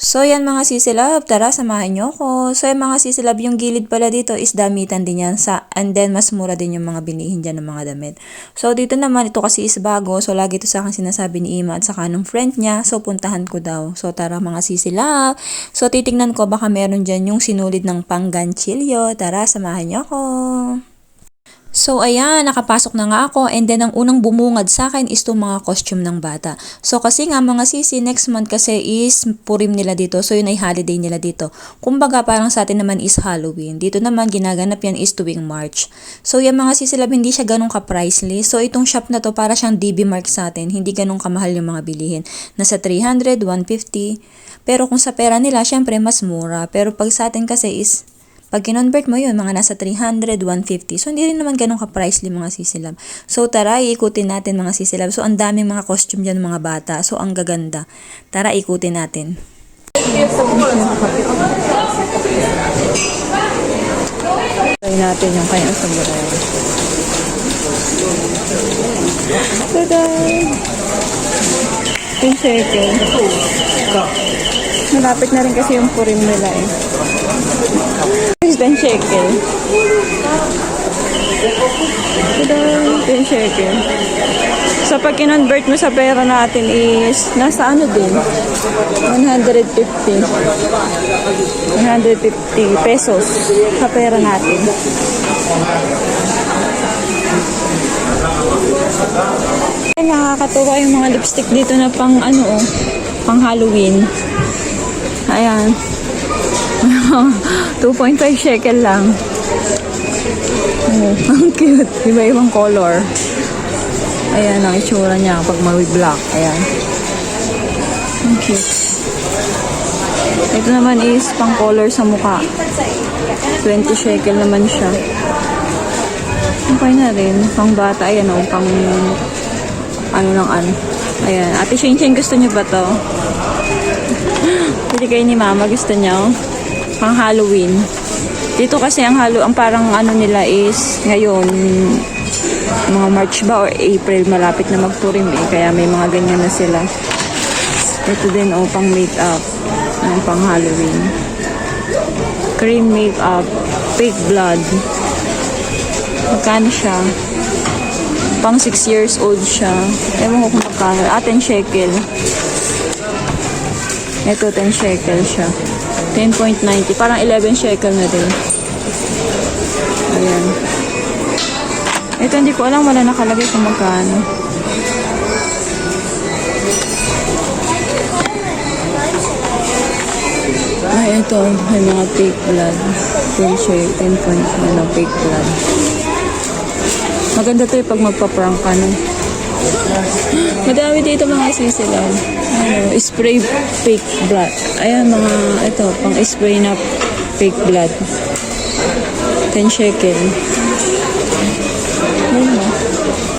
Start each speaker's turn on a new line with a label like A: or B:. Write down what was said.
A: So yan mga sisilab, tara samahan nyo ko. So yan mga sisilab, yung gilid pala dito is damitan din yan and then mas mura din yung mga binihin dyan ng mga damit. So dito naman, ito kasi is bago. So lagi ito sa akin sinasabi ni Ima at saka ng friend niya. So puntahan ko daw. So tara mga sisilab. So titignan ko baka meron dyan yung sinulid ng pangganchilyo. Tara samahan nyo ko. So ayan, nakapasok na nga ako and then ang unang bumungad sa akin is itong mga costume ng bata. So kasi nga mga sisi, next month kasi is Purim nila dito. So yun ay holiday nila dito. Kumbaga parang sa atin naman is Halloween. Dito naman ginaganap yan is tuwing March. So yung mga sisi lab, hindi siya ganun ka-pricely. So itong shop na to para siyang DB Mark sa atin. Hindi ganun kamahal yung mga bilihin. Nasa 300, 150. Pero kung sa pera nila, syempre mas mura. Pero pag sa atin kasi is pag kinonvert mo yun, mga nasa 300, 150. So, hindi rin naman ganun ka-pricely mga sisilab. So, tara, ikutin natin mga sisilab. So, ang daming mga costume dyan mga bata. So, ang gaganda. Tara, ikutin natin. Try natin yung kanyang samurai. Tada! Yung circle. Malapit na rin kasi yung Purim nila eh. 10 shekel. Tada! 10 shekel. So, pag kinonvert mo sa pera natin is, nasa ano din? 150. 150 pesos sa pera natin. Nakakatuwa yung mga lipstick dito na pang ano pang Halloween. Ayan. 2.5 shekel lang. Oh, ang cute. Iba-ibang color. Ayan ang itsura niya pag black. Ayan. Ang cute. Ito naman is pang color sa mukha. 20 shekel naman siya. Okay na rin. Pang bata. Ayan o. Pang ano lang ano. Ayan. Ate Shane, gusto niyo ba to? Hindi kayo ni Mama gusto niyo? Pang Halloween. Dito kasi ang parang ano nila is ngayon mga March ba or April, malapit na mag-Purim eh, kaya may mga ganyan na sila. Ito din pang makeup, pang Halloween. Cream makeup, fake blood. Magkano siya? Pang 6 years old siya. Ewan ko kung magkano. 10 shekel. Ito 10 shekel siya. 10.90. Parang 11 shekel na din. Ayan. Ito hindi ko alam. Wala nakalagay kung magkano. Ay, ito. May mga fake blood. 10 shekel. 10.1 fake blood. Maganda to pag magpa-prank ka, no? Madami dito mga sisilab. Ano, spray fake blood. Ayan mga, ito, pang spray na fake blood. 10 shekel. Ayan mo.